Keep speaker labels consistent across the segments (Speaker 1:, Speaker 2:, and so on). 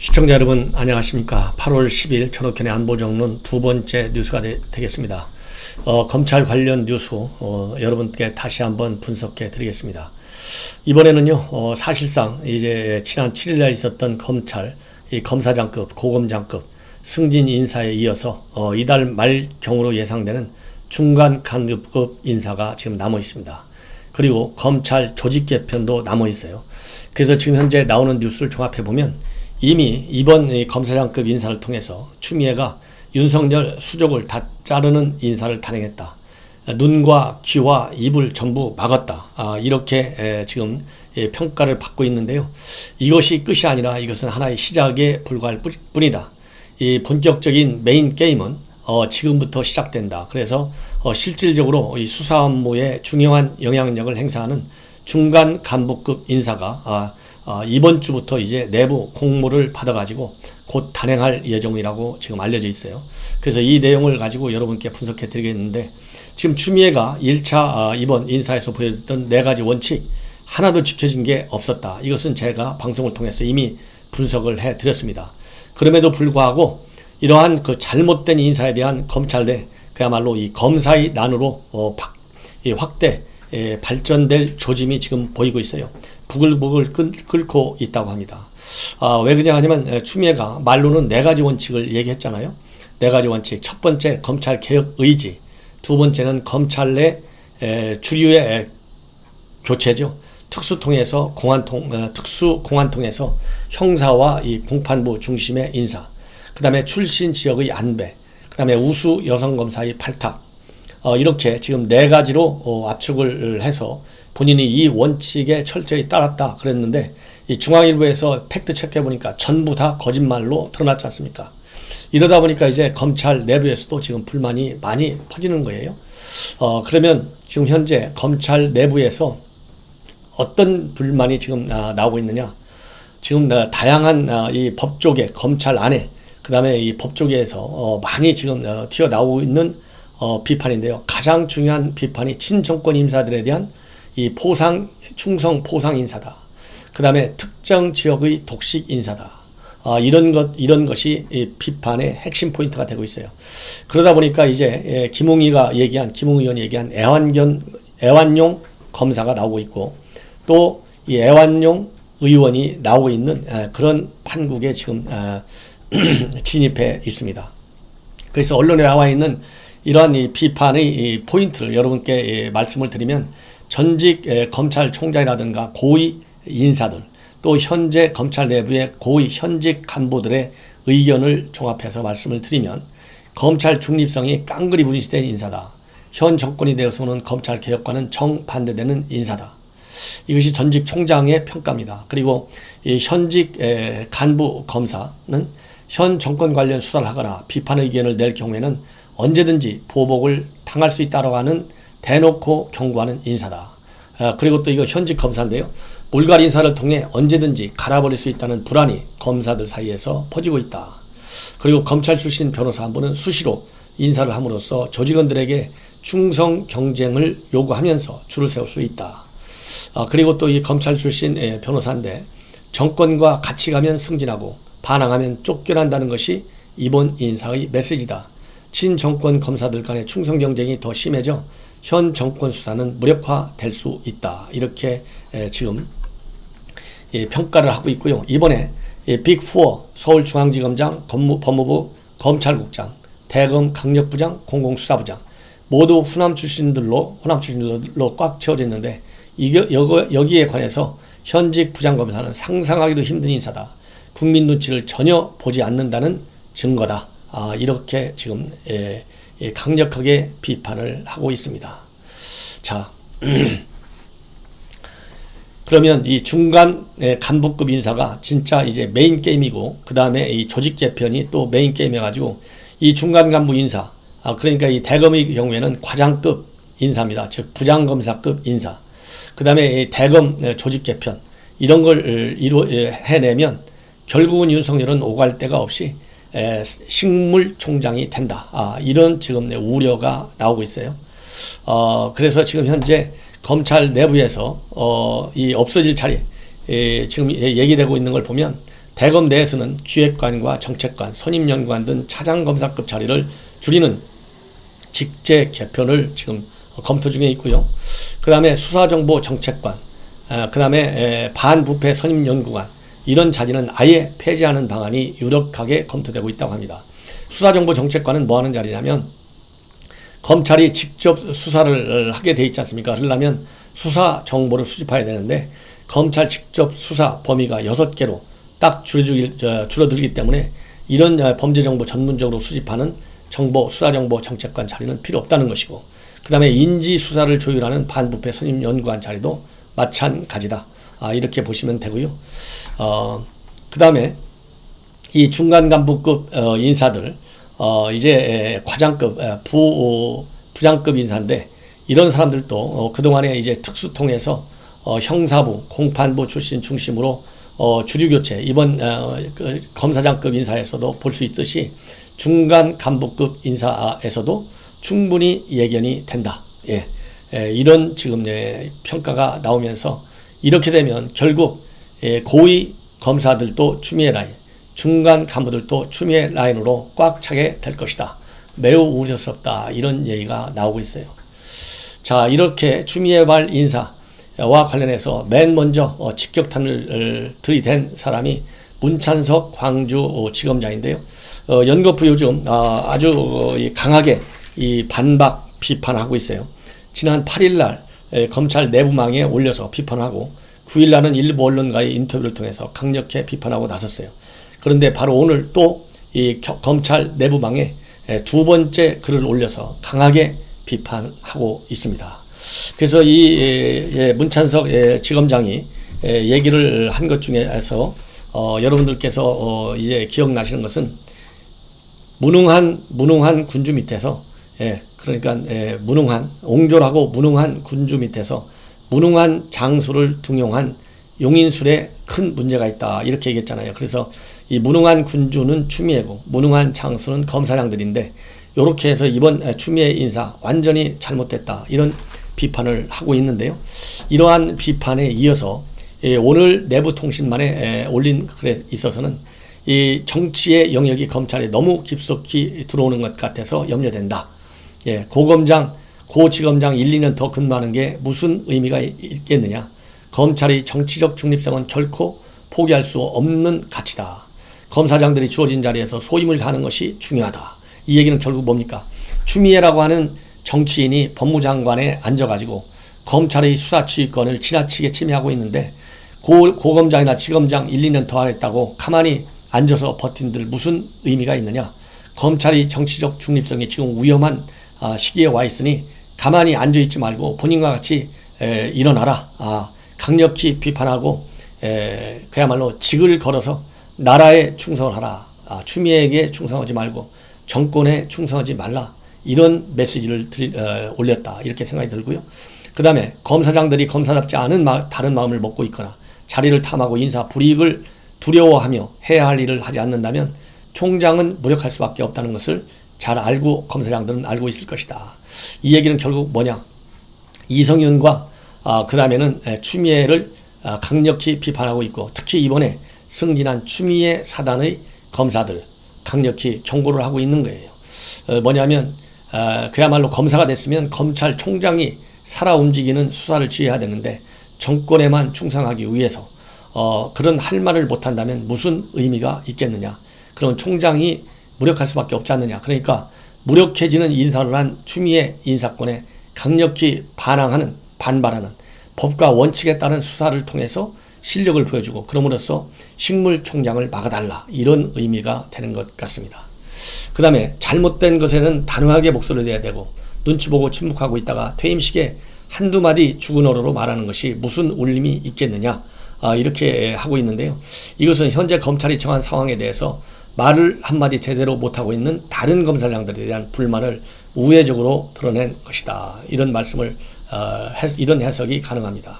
Speaker 1: 시청자 여러분 안녕하십니까. 8월 10일 전옥현의 안보정론 두 번째 뉴스가 되겠습니다. 검찰 관련 뉴스 여러분께 다시 한번 분석해 드리겠습니다. 이번에는요 사실상 이제 지난 7일날 있었던 검찰 이 검사장급 고검장급 승진 인사에 이어서 이달 말경으로 예상되는 중간 간부급 인사가 지금 남아 있습니다. 그리고 검찰 조직 개편도 남아 있어요. 그래서 지금 현재 나오는 뉴스를 종합해 보면 이미 이번 검사장급 인사를 통해서 추미애가 윤석열 수족을 다 자르는 인사를 단행했다. 눈과 귀와 입을 전부 막았다. 이렇게 지금 평가를 받고 있는데요. 이것이 끝이 아니라 이것은 하나의 시작에 불과할 뿐이다. 이 본격적인 메인 게임은 지금부터 시작된다. 그래서 실질적으로 이 수사 업무에 중요한 영향력을 행사하는 중간 간부급 인사가 이번 주부터 이제 내부 공모를 받아가지고 곧 단행할 예정이라고 지금 알려져 있어요. 그래서 이 내용을 가지고 여러분께 분석해 드리겠는데, 지금 추미애가 1차 이번 인사에서 보여줬던 4가지 원칙 하나도 지켜진 게 없었다. 이것은 제가 방송을 통해서 이미 분석을 해 드렸습니다. 그럼에도 불구하고 이러한 그 잘못된 인사에 대한 검찰 내 그야말로 이 검사의 난으로 확대 발전될 조짐이 지금 보이고 있어요. 부글부글 끓고 있다고 합니다. 왜 그러냐 하냐면 추미애가 말로는 4가지 원칙을 얘기했잖아요. 4가지 원칙. 첫 번째 검찰 개혁 의지, 두 번째는 검찰 내 주류의 교체죠. 특수통에서 특수공안통에서 형사와 이 공판부 중심의 인사, 그 다음에 출신 지역의 안배, 그 다음에 우수 여성검사의 발탁, 이렇게 지금 4가지로 압축을 해서 본인이 이 원칙에 철저히 따랐다 그랬는데, 이 중앙일보에서 팩트 체크해 보니까 전부 다 거짓말로 드러났지 않습니까? 이러다 보니까 이제 검찰 내부에서도 지금 불만이 많이 퍼지는 거예요. 그러면 지금 현재 검찰 내부에서 어떤 불만이 지금 나오고 있느냐? 지금 다양한 이 법조계, 검찰 안에, 그 다음에 이 법조계에서 많이 지금 튀어나오고 있는 비판인데요. 가장 중요한 비판이 친정권 인사들에 대한 이 충성 포상 인사다. 그 다음에 특정 지역의 독식 인사다. 이런 것이 이 비판의 핵심 포인트가 되고 있어요. 그러다 보니까 이제 김웅 의원이 얘기한 애완용 검사가 나오고 있고, 또 이 애완용 의원이 나오고 있는 그런 판국에 지금 진입해 있습니다. 그래서 언론에 나와 있는 이러한 이 비판의 이 포인트를 여러분께 말씀을 드리면, 전직 검찰총장이라든가 고위 인사들, 또 현재 검찰 내부의 고위 현직 간부들의 의견을 종합해서 말씀을 드리면, 검찰 중립성이 깡그리 분리된 인사다. 현 정권이 되어서는 검찰 개혁과는 정반대되는 인사다. 이것이 전직 총장의 평가입니다. 그리고 이 현직 간부 검사는 현 정권 관련 수사를 하거나 비판 의견을 낼 경우에는 언제든지 보복을 당할 수 있다고 하는 대놓고 경고하는 인사다. 그리고 또 이거 현직 검사인데요. 물갈 인사를 통해 언제든지 갈아버릴 수 있다는 불안이 검사들 사이에서 퍼지고 있다. 그리고 검찰 출신 변호사 한 분은 수시로 인사를 함으로써 조직원들에게 충성 경쟁을 요구하면서 줄을 세울 수 있다. 그리고 또 이 검찰 출신 변호사인데, 정권과 같이 가면 승진하고 반항하면 쫓겨난다는 것이 이번 인사의 메시지다. 친정권 검사들 간의 충성 경쟁이 더 심해져 현 정권 수사는 무력화될 수 있다. 이렇게 지금 평가를 하고 있고요. 이번에 빅4 서울중앙지검장, 법무부 검찰국장, 대검 강력부장, 공공수사부장 모두 호남 출신들로 꽉 채워져 있는데, 여기에 관해서 현직 부장검사는 상상하기도 힘든 인사다. 국민 눈치를 전혀 보지 않는다는 증거다. 이렇게 지금 강력하게 비판을 하고 있습니다. 자, 그러면 이 중간 간부급 인사가 진짜 이제 메인 게임이고, 그 다음에 이 조직 개편이 또 메인 게임이어가지고, 이 중간 간부 인사, 그러니까 이 대검의 경우에는 과장급 인사입니다. 즉 부장검사급 인사. 그 다음에 대검 조직 개편, 이런 걸 해내면 결국은 윤석열은 오갈 데가 없이 식물총장이 된다. 이런 지금 우려가 나오고 있어요. 그래서 지금 현재 검찰 내부에서 이 없어질 차례 지금 얘기되고 있는 걸 보면 대검 내에서는 기획관과 정책관, 선임연구관 등 차장검사급 자리를 줄이는 직제 개편을 지금 검토 중에 있고요. 그 다음에 수사정보정책관, 그 다음에 반부패 선임연구관, 이런 자리는 아예 폐지하는 방안이 유력하게 검토되고 있다고 합니다. 수사정보정책관은 뭐 하는 자리냐면, 검찰이 직접 수사를 하게 돼 있지 않습니까? 그러려면 수사 정보를 수집해야 되는데, 검찰 직접 수사 범위가 6개로 딱 줄어들기 때문에 이런 범죄 정보 전문적으로 수집하는 수사정보 정책관 자리는 필요 없다는 것이고, 그 다음에 인지수사를 조율하는 반부패 선임연구관 자리도 마찬가지다. 이렇게 보시면 되고요. 그 다음에 이 중간간부급 인사들, 이제 과장급, 부장급 인사인데, 이런 사람들도 그동안에 이제 특수통에서 형사부, 공판부 출신 중심으로 주류교체, 이번 검사장급 인사에서도 볼 수 있듯이 중간 간부급 인사에서도 충분히 예견이 된다. 이런 지금 평가가 나오면서, 이렇게 되면 결국 고위 검사들도 추미애 라인, 중간 간부들도 추미애 라인으로 꽉 차게 될 것이다. 매우 우려스럽다. 이런 얘기가 나오고 있어요. 자, 이렇게 추미애발 인사와 관련해서 맨 먼저 직격탄을 들이댄 사람이 문찬석 광주지검장인데요. 연거푸 요즘 아주 강하게 이 반박 비판하고 있어요. 지난 8일날 검찰 내부망에 올려서 비판하고, 9일날은 일부 언론과의 인터뷰를 통해서 강력히 비판하고 나섰어요. 그런데 바로 오늘 또 이 검찰 내부망에 두 번째 글을 올려서 강하게 비판하고 있습니다. 그래서 이 문찬석 지검장이 얘기를 한 것 중에서 여러분들께서 이제 기억나시는 것은, 무능한 군주 밑에서, 그러니까 옹졸하고 무능한 군주 밑에서 무능한 장수를 등용한 용인술에 큰 문제가 있다. 이렇게 얘기했잖아요. 그래서 이 무능한 군주는 추미애고 무능한 장수는 검사장들인데, 이렇게 해서 이번 추미애 인사 완전히 잘못됐다. 이런 비판을 하고 있는데요. 이러한 비판에 이어서 오늘 내부통신만에 올린 글에 있어서는 이 정치의 영역이 검찰에 너무 깊숙이 들어오는 것 같아서 염려된다. 고지검장 1, 2년 더 근무하는 게 무슨 의미가 있겠느냐. 검찰의 정치적 중립성은 결코 포기할 수 없는 가치다. 검사장들이 주어진 자리에서 소임을 다하는 것이 중요하다. 이 얘기는 결국 뭡니까? 추미애라고 하는 정치인이 법무장관에 앉아가지고 검찰의 수사지휘권을 지나치게 침해하고 있는데, 고검장이나 지검장 1, 2년 더 하겠다고 가만히 앉아서 버틴들 무슨 의미가 있느냐. 검찰의 정치적 중립성이 지금 위험한 시기에 와 있으니 가만히 앉아있지 말고 본인과 같이 일어나라. 강력히 비판하고 그야말로 직을 걸어서 나라에 충성을 하라. 추미애에게 충성하지 말고 정권에 충성하지 말라. 이런 메시지를 올렸다. 이렇게 생각이 들고요. 그 다음에 검사장들이 검사답지 않은 다른 마음을 먹고 있거나 자리를 탐하고 인사 불이익을 두려워하며 해야 할 일을 하지 않는다면 총장은 무력할 수밖에 없다는 것을 잘 알고 검사장들은 알고 있을 것이다. 이 얘기는 결국 뭐냐. 이성윤과 그 다음에는 추미애를 강력히 비판하고 있고, 특히 이번에 승진한 추미애 사단의 검사들 강력히 경고를 하고 있는 거예요. 뭐냐면 그야말로 검사가 됐으면 검찰총장이 살아 움직이는 수사를 지휘해야 되는데, 정권에만 충성하기 위해서 그런 할 말을 못한다면 무슨 의미가 있겠느냐. 그런 총장이 무력할 수밖에 없지 않느냐. 그러니까 무력해지는 인사를 한 추미애 인사권에 강력히 반발하는 법과 원칙에 따른 수사를 통해서 실력을 보여주고, 그럼으로써 식물총장을 막아달라. 이런 의미가 되는 것 같습니다. 그 다음에 잘못된 것에는 단호하게 목소리를 내야 되고, 눈치 보고 침묵하고 있다가 퇴임식에 한두 마디 죽은 어로로 말하는 것이 무슨 울림이 있겠느냐. 이렇게 하고 있는데요. 이것은 현재 검찰이 처한 상황에 대해서 말을 한마디 제대로 못하고 있는 다른 검사장들에 대한 불만을 우회적으로 드러낸 것이다. 이런 말씀을 이런 해석이 가능합니다.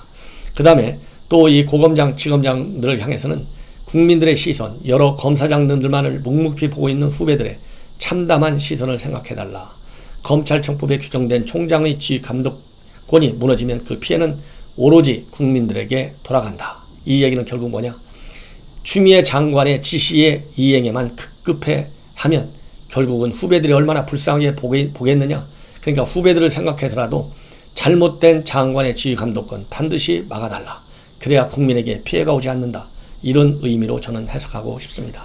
Speaker 1: 그 다음에 또 이 고검장, 지검장들을 향해서는 국민들의 시선, 여러 검사장들만을 묵묵히 보고 있는 후배들의 참담한 시선을 생각해달라. 검찰청법에 규정된 총장의 지휘 감독권이 무너지면 그 피해는 오로지 국민들에게 돌아간다. 이 얘기는 결국 뭐냐? 추미애 장관의 지시에 이행에만 급급해 하면 결국은 후배들이 얼마나 불쌍하게 보겠느냐. 그러니까 후배들을 생각해서라도 잘못된 장관의 지휘 감독권 반드시 막아달라. 그래야 국민에게 피해가 오지 않는다. 이런 의미로 저는 해석하고 싶습니다.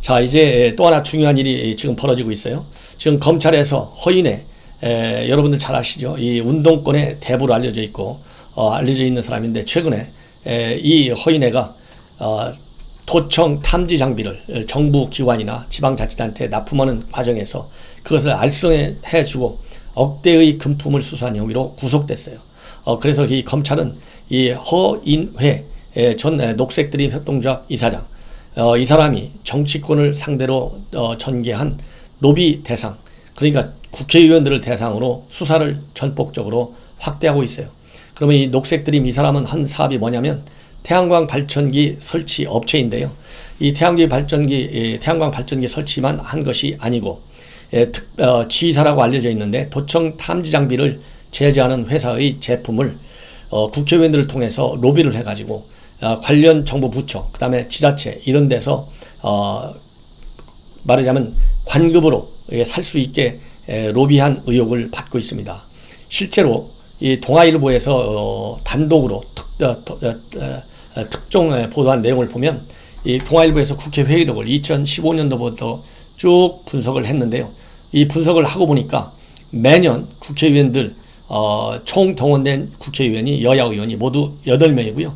Speaker 1: 자, 이제 또 하나 중요한 일이 지금 벌어지고 있어요. 지금 검찰에서 허인회, 여러분들 잘 아시죠? 이 운동권의 대부로 알려져 있고 알려져 있는 사람인데, 최근에 이 허인회가 도청 탐지 장비를 정부 기관이나 지방자치단체에 납품하는 과정에서 그것을 알선해주고 억대의 금품을 수수한 혐의로 구속됐어요. 그래서 이 검찰은 이 허인회 전 녹색드림 협동조합 이사장, 이 사람이 정치권을 상대로 전개한 로비 대상, 그러니까 국회의원들을 대상으로 수사를 전폭적으로 확대하고 있어요. 그러면 이 녹색드림 이 사람은 한 사업이 뭐냐면 태양광 발전기 설치 업체인데요. 이 태양광 발전기 설치만 한 것이 아니고 지휘사라고 알려져 있는데, 도청 탐지 장비를 제조하는 회사의 제품을 국회의원들을 통해서 로비를 해가지고 관련 정부 부처, 그 다음에 지자체 이런 데서 말하자면 관급으로 살 수 있게 로비한 의혹을 받고 있습니다. 실제로 이 동아일보에서 단독으로 특종 보도한 내용을 보면, 이 동아일보에서 국회 회의록을 2015년도부터 쭉 분석을 했는데요. 이 분석을 하고 보니까 매년 국회의원들 총 동원된 국회의원이, 여야 의원이 모두 8명이고요.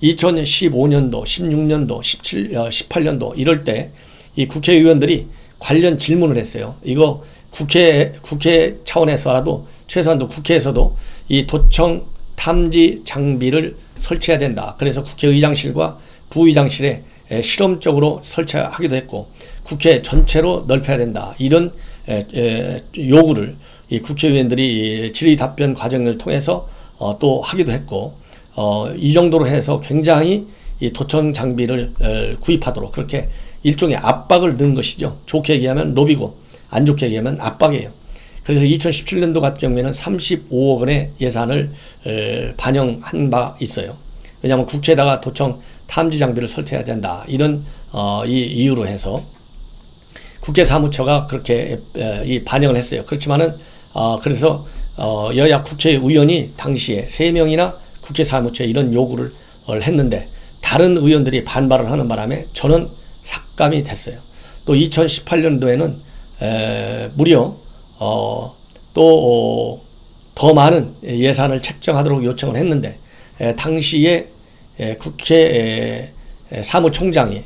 Speaker 1: 2015년도, 16년도, 18년도 이럴 때 이 국회의원들이 관련 질문을 했어요. 이거 국회 차원에서라도 최소한도 국회에서도 이 도청 탐지 장비를 설치해야 된다. 그래서 국회의장실과 부의장실에 실험적으로 설치하기도 했고 국회 전체로 넓혀야 된다. 이런 요구를 이 국회의원들이 질의 답변 과정을 통해서 또 하기도 했고, 이 정도로 해서 굉장히 이 도청 장비를 구입하도록 그렇게 일종의 압박을 넣은 것이죠. 좋게 얘기하면 로비고 안 좋게 얘기하면 압박이에요. 그래서 2017년도 같은 경우에는 35억 원의 예산을 반영한 바 있어요. 왜냐하면 국회에다가 도청 탐지 장비를 설치해야 된다. 이런 이 이유로 해서 국회 사무처가 그렇게 반영을 했어요. 그렇지만은 그래서 여야 국회의원이 당시에 3명이나 국회 사무처에 이런 요구를 했는데, 다른 의원들이 반발을 하는 바람에 저는 삭감이 됐어요. 또 2018년도에는 무려 또 더 많은 예산을 책정하도록 요청을 했는데, 당시에 국회 사무총장이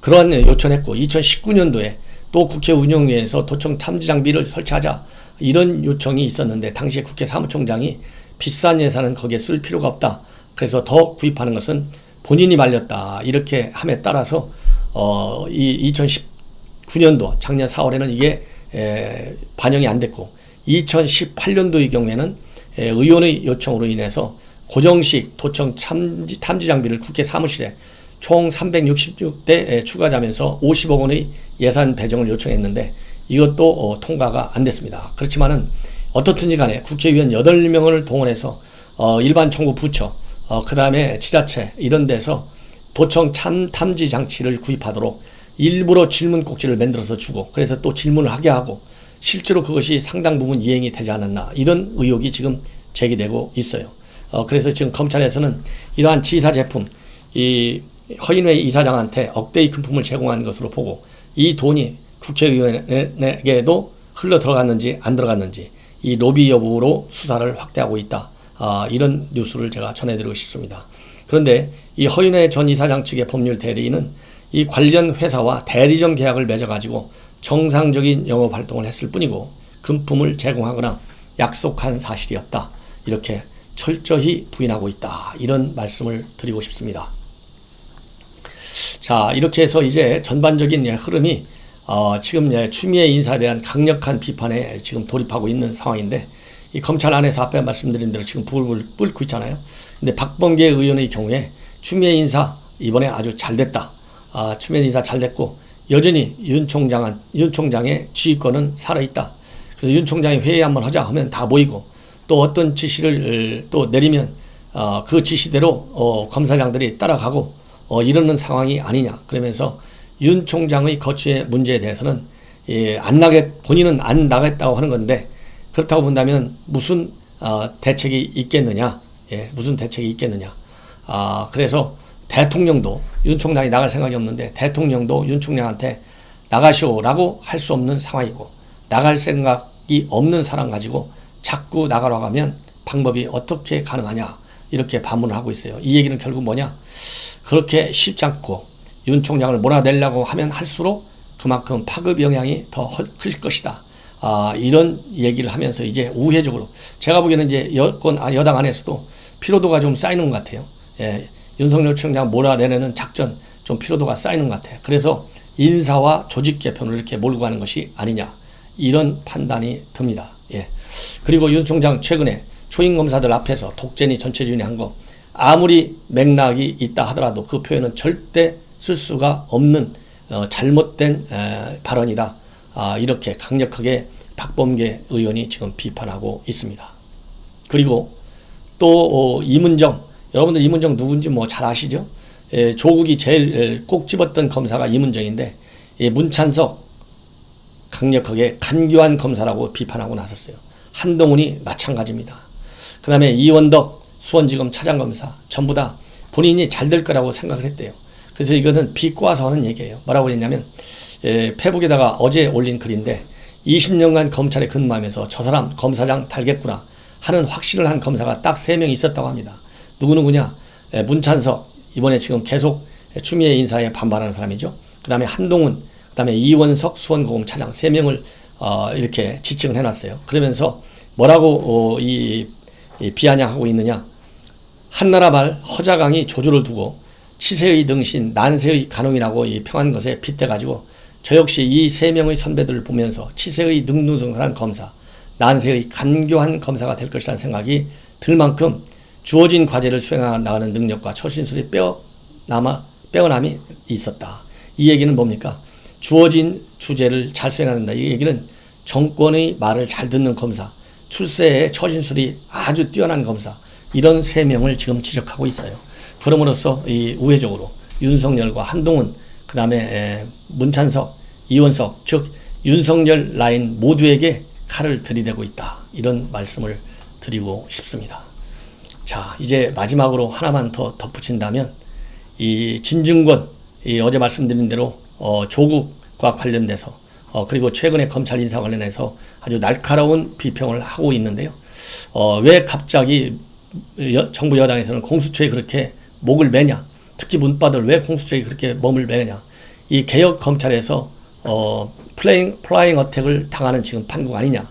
Speaker 1: 그러한 요청을 했고, 2019년도에 또 국회 운영위에서 도청 탐지 장비를 설치하자 이런 요청이 있었는데, 당시에 국회 사무총장이 비싼 예산은 거기에 쓸 필요가 없다. 그래서 더 구입하는 것은 본인이 말렸다. 이렇게 함에 따라서 이 2019년도 작년 4월에는 이게 반영이 안 됐고, 2018년도의 경우에는 의원의 요청으로 인해서 고정식 도청 탐지 장비를 국회 사무실에 총 366대 추가하면서 50억 원의 예산 배정을 요청했는데 이것도 통과가 안 됐습니다. 그렇지만은 어떻든지 간에 국회의원 8명을 동원해서 일반 정부 부처, 그 다음에 지자체 이런 데서 도청 탐지 장치를 구입하도록 일부러 질문 꼭지를 만들어서 주고, 그래서 또 질문을 하게 하고, 실제로 그것이 상당 부분 이행이 되지 않았나, 이런 의혹이 지금 제기되고 있어요. 그래서 지금 검찰에서는 이러한 지사 제품, 이 허인회 이사장한테 억대의 금품을 제공한 것으로 보고, 이 돈이 국회의원에게도 흘러 들어갔는지 안 들어갔는지 이 로비 여부로 수사를 확대하고 있다. 이런 뉴스를 제가 전해드리고 싶습니다. 그런데 이 허인회 전 이사장 측의 법률 대리인은 이 관련 회사와 대리점 계약을 맺어가지고 정상적인 영업 활동을 했을 뿐이고 금품을 제공하거나 약속한 사실이 없다. 이렇게 철저히 부인하고 있다. 이런 말씀을 드리고 싶습니다. 자, 이렇게 해서 이제 전반적인 흐름이 지금 추미애 인사에 대한 강력한 비판에 지금 돌입하고 있는 상황인데, 이 검찰 안에서 앞에 말씀드린 대로 지금 불을 끓고 있잖아요. 근데 박범계 의원의 경우에 추미애 인사 이번에 아주 잘 됐다. 추미애 인사 잘 됐고 여전히 윤 총장의 지휘권은 살아있다. 그래서 윤 총장이 회의 한번 하자 하면 다 모이고, 또 어떤 지시를 또 내리면 그 지시대로 검사장들이 따라가고 이러는 상황이 아니냐. 그러면서 윤 총장의 거취의 문제에 대해서는 본인은 안 나겠다고 하는 건데, 그렇다고 본다면 무슨 대책이 있겠느냐. 무슨 대책이 있겠느냐. 그래서 대통령도 윤 총장이 나갈 생각이 없는데 대통령도 윤 총장한테 나가시오라고 할 수 없는 상황이고, 나갈 생각이 없는 사람 가지고 자꾸 나가라고 하면 방법이 어떻게 가능하냐, 이렇게 반문을 하고 있어요. 이 얘기는 결국 뭐냐, 그렇게 쉽지 않고 윤 총장을 몰아내려고 하면 할수록 그만큼 파급 영향이 더 클 것이다. 이런 얘기를 하면서 이제 우회적으로, 제가 보기에는 이제 여당 안에서도 피로도가 좀 쌓이는 것 같아요. 윤석열 총장 몰아내려는 작전 좀 피로도가 쌓이는 것 같아요. 그래서 인사와 조직 개편을 이렇게 몰고 가는 것이 아니냐, 이런 판단이 듭니다. 그리고 윤 총장 최근에 초임 검사들 앞에서 독재니 전체주의니 한 거, 아무리 맥락이 있다 하더라도 그 표현은 절대 쓸 수가 없는 잘못된 발언이다. 이렇게 강력하게 박범계 의원이 지금 비판하고 있습니다. 그리고 또 이문정, 여러분들 이문정 누군지 뭐 잘 아시죠? 조국이 제일 꼭 집었던 검사가 이문정인데, 문찬석 강력하게 간교한 검사라고 비판하고 나섰어요. 한동훈이 마찬가지입니다. 그 다음에 이원덕 수원지검 차장검사 전부 다 본인이 잘 될 거라고 생각을 했대요. 그래서 이거는 비꼬아서 하는 얘기예요. 뭐라고 했냐면, 페북에다가 어제 올린 글인데, 20년간 검찰에 근무하면서 저 사람 검사장 달겠구나 하는 확신을 한 검사가 딱 3명 있었다고 합니다. 누구누구냐? 문찬석, 이번에 지금 계속 추미애 인사에 반발하는 사람이죠. 그 다음에 한동훈, 그 다음에 이원석 수원고검 차장 3명을 이렇게 지칭을 해놨어요. 그러면서 뭐라고 비아냥하고 있느냐? 한나라 말 허자강이 조주를 두고 치세의 등신 난세의 간홍이라고 평한 것에 빗대가지고, 저 역시 이 3명의 선배들을 보면서 치세의 능능성한 검사, 난세의 간교한 검사가 될 것이라는 생각이 들 만큼 주어진 과제를 수행해 나가는 능력과 처신술이 빼어남이 있었다. 이 얘기는 뭡니까? 주어진 주제를 잘 수행한다. 이 얘기는 정권의 말을 잘 듣는 검사, 출세의 처신술이 아주 뛰어난 검사, 이런 3명을 지금 지적하고 있어요. 그럼으로써 이 우회적으로 윤석열과 한동훈, 그 다음에 문찬석, 이원석, 즉 윤석열 라인 모두에게 칼을 들이대고 있다. 이런 말씀을 드리고 싶습니다. 자, 이제 마지막으로 하나만 더 덧붙인다면, 이 진중권, 어제 말씀드린 대로 조국과 관련돼서 그리고 최근에 검찰 인사 관련해서 아주 날카로운 비평을 하고 있는데요. 왜 갑자기 정부 여당에서는 공수처에 그렇게 목을 매냐, 특히 문바들 왜 공수처에 그렇게 몸을 매냐, 이 개혁 검찰에서 플라잉 어택을 당하는 지금 판국 아니냐,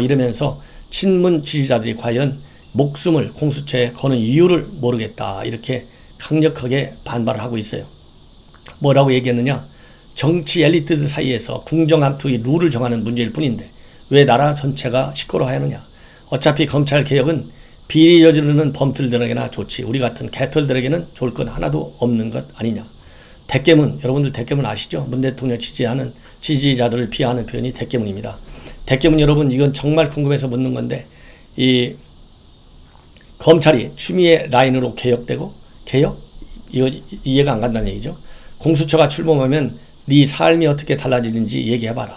Speaker 1: 이러면서 친문 지지자들이 과연 목숨을 공수처에 거는 이유를 모르겠다, 이렇게 강력하게 반발을 하고 있어요. 뭐라고 얘기했느냐? 정치 엘리트들 사이에서 궁정함투의 룰을 정하는 문제일 뿐인데 왜 나라 전체가 시끄러워야 하느냐? 어차피 검찰 개혁은 비리 저지르는 범들에게나 좋지 우리 같은 개털들에게는 좋을 건 하나도 없는 것 아니냐? 대깨문, 여러분들 대깨문 아시죠? 문 대통령 지지하는 지지자들을 비하하는 표현이 대깨문입니다. 대깨문 여러분, 이건 정말 궁금해서 묻는 건데, 이 검찰이 추미애 라인으로 개혁되고, 개혁? 이거 이해가 안 간다는 얘기죠. 공수처가 출범하면 네 삶이 어떻게 달라지는지 얘기해봐라.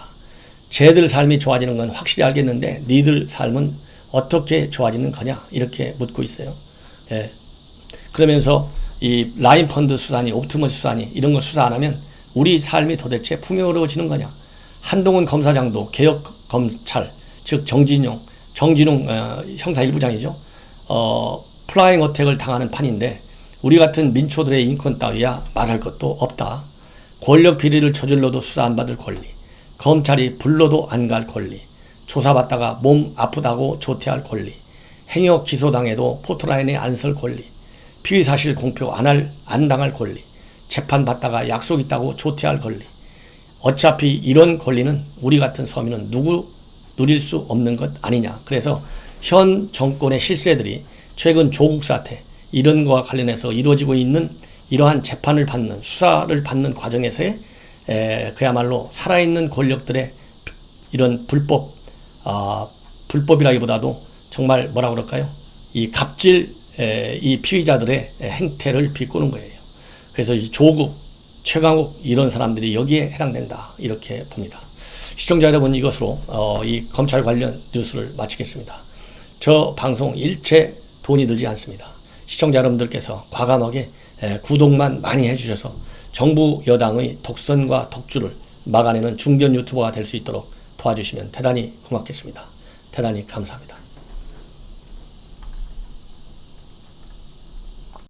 Speaker 1: 쟤들 삶이 좋아지는 건 확실히 알겠는데 니들 삶은 어떻게 좋아지는 거냐, 이렇게 묻고 있어요. 그러면서 이 라인 펀드 수사니 옵티머스 수사니 이런 거 수사 안 하면 우리 삶이 도대체 풍요로워지는 거냐. 한동훈 검사장도 개혁 검찰, 즉 정진용 형사 1부장이죠. 플라잉 어택을 당하는 판인데 우리 같은 민초들의 인권 따위야 말할 것도 없다. 권력 비리를 저질러도 수사 안 받을 권리, 검찰이 불러도 안 갈 권리, 조사받다가 몸 아프다고 조퇴할 권리, 행여 기소당해도 포토라인에 안 설 권리, 피의사실 공표 안 당할 권리, 재판받다가 약속 있다고 조퇴할 권리. 어차피 이런 권리는 우리 같은 서민은 누구 누릴 수 없는 것 아니냐. 그래서 현 정권의 실세들이 최근 조국 사태 이런 것과 관련해서 이루어지고 있는 이러한 재판을 받는, 수사를 받는 과정에서의 그야말로 살아있는 권력들의 이런 불법이라기보다도 정말 뭐라 그럴까요? 이 갑질 이 피의자들의 행태를 비꼬는 거예요. 그래서 이 조국, 최강욱 이런 사람들이 여기에 해당된다 이렇게 봅니다. 시청자 여러분, 이것으로 이 검찰 관련 뉴스를 마치겠습니다. 저 방송 일체 돈이 들지 않습니다. 시청자 여러분들께서 과감하게 구독만 많이 해주셔서 정부 여당의 독선과 독주를 막아내는 중견 유튜버가 될 수 있도록 도와주시면 대단히 고맙겠습니다. 대단히 감사합니다.